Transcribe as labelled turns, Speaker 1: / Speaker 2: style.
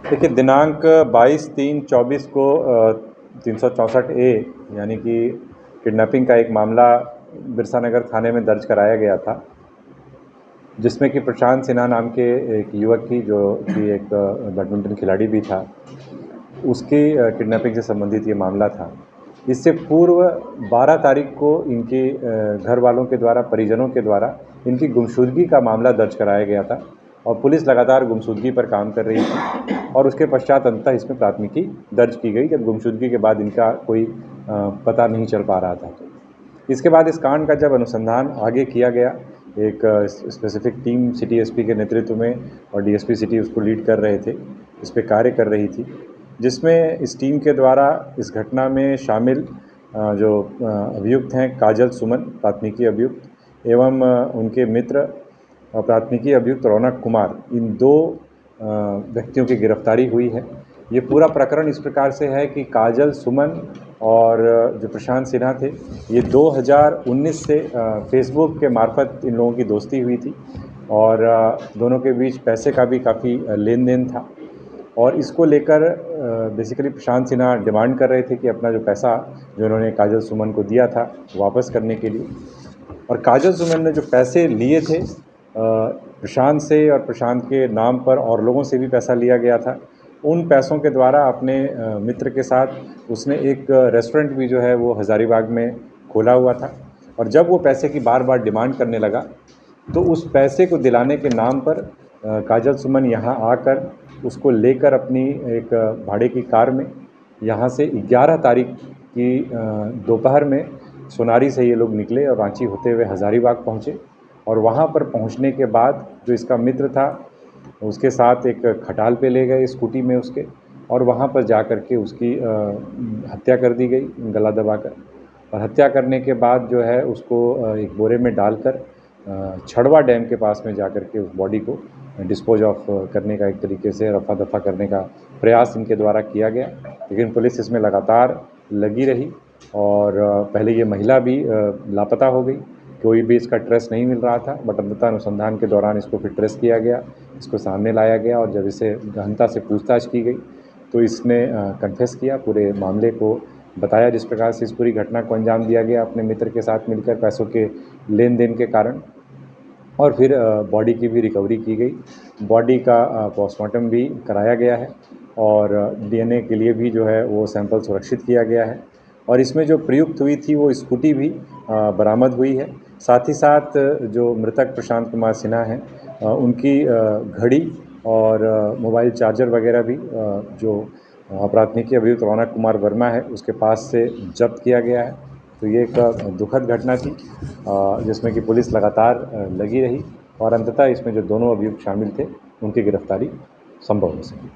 Speaker 1: देखिए, दिनांक 22/3/24 को 364 ए यानी कि किडनैपिंग का एक मामला बिरसा नगर थाने में दर्ज कराया गया था, जिसमें कि प्रशांत सिन्हा नाम के एक युवक की, जो कि एक बैडमिंटन खिलाड़ी भी था, उसकी किडनैपिंग से संबंधित ये मामला था। इससे पूर्व 12 तारीख को इनके घर वालों के द्वारा, परिजनों के द्वारा इनकी गुमशुदगी का मामला दर्ज कराया गया था और पुलिस लगातार गुमशुदगी पर काम कर रही थी और उसके पश्चात अंततः इसमें प्राथमिकी दर्ज की गई, जब गुमशुदगी के बाद इनका कोई पता नहीं चल पा रहा था। इसके बाद इस कांड का जब अनुसंधान आगे किया गया, एक स्पेसिफिक टीम सिटी एसपी के नेतृत्व में और डीएसपी सिटी उसको लीड कर रहे थे, इस पे कार्य कर रही थी, जिसमें इस टीम के द्वारा इस घटना में शामिल जो अभियुक्त हैं, काजल सुमन प्राथमिकी अभियुक्त एवं उनके मित्र प्राथमिकी अभियुक्त रौनक कुमार, इन 2 व्यक्तियों की गिरफ्तारी हुई है। ये पूरा प्रकरण इस प्रकार से है कि काजल सुमन और जो प्रशांत सिन्हा थे, ये 2019 से फेसबुक के मार्फत इन लोगों की दोस्ती हुई थी और दोनों के बीच पैसे का भी काफ़ी लेन-देन था और इसको लेकर बेसिकली प्रशांत सिन्हा डिमांड कर रहे थे कि अपना जो पैसा जो इन्होंने काजल सुमन को दिया था वापस करने के लिए, और काजल सुमन ने जो पैसे लिए थे प्रशांत से और प्रशांत के नाम पर और लोगों से भी पैसा लिया गया था, उन पैसों के द्वारा अपने मित्र के साथ उसने एक रेस्टोरेंट भी जो है वो हज़ारीबाग में खोला हुआ था और जब वो पैसे की बार बार डिमांड करने लगा तो उस पैसे को दिलाने के नाम पर काजल सुमन यहाँ आकर उसको लेकर अपनी एक भाड़े की कार में यहाँ से 11 तारीख की दोपहर में सोनारी से ये लोग निकले और रांची होते हुए हज़ारीबाग पहुँचे और वहाँ पर पहुँचने के बाद जो इसका मित्र था उसके साथ एक खटाल पे ले गए स्कूटी में उसके, और वहाँ पर जा कर के उसकी हत्या कर दी गई गला दबाकर, और हत्या करने के बाद जो है उसको एक बोरे में डालकर छड़वा डैम के पास में जा कर के उस बॉडी को डिस्पोज ऑफ करने का, एक तरीके से रफा दफा करने का प्रयास इनके द्वारा किया गया। लेकिन पुलिस इसमें लगातार लगी रही और पहले ये महिला भी लापता हो गई, कोई भी इसका ट्रेस नहीं मिल रहा था, बट अंततः अनुसंधान के दौरान इसको फिर ट्रेस किया गया, इसको सामने लाया गया और जब इसे गहनता से पूछताछ की गई तो इसने कन्फेस किया, पूरे मामले को बताया जिस प्रकार से इस पूरी घटना को अंजाम दिया गया अपने मित्र के साथ मिलकर पैसों के लेन देन के कारण, और फिर बॉडी की भी रिकवरी की गई। बॉडी का पोस्टमार्टम भी कराया गया है और डीएनए के लिए भी जो है वो सैंपल सुरक्षित किया गया है और इसमें जो प्रयुक्त हुई थी वो स्कूटी भी बरामद हुई है। साथ ही साथ जो मृतक प्रशांत कुमार सिन्हा हैं उनकी घड़ी और मोबाइल चार्जर वगैरह भी जो प्राथमिकी अभियुक्त रौनक कुमार वर्मा है उसके पास से जब्त किया गया है। तो ये एक दुखद घटना थी जिसमें कि पुलिस लगातार लगी रही और अंततः इसमें जो दोनों अभियुक्त शामिल थे उनकी गिरफ्तारी संभव हो सकी।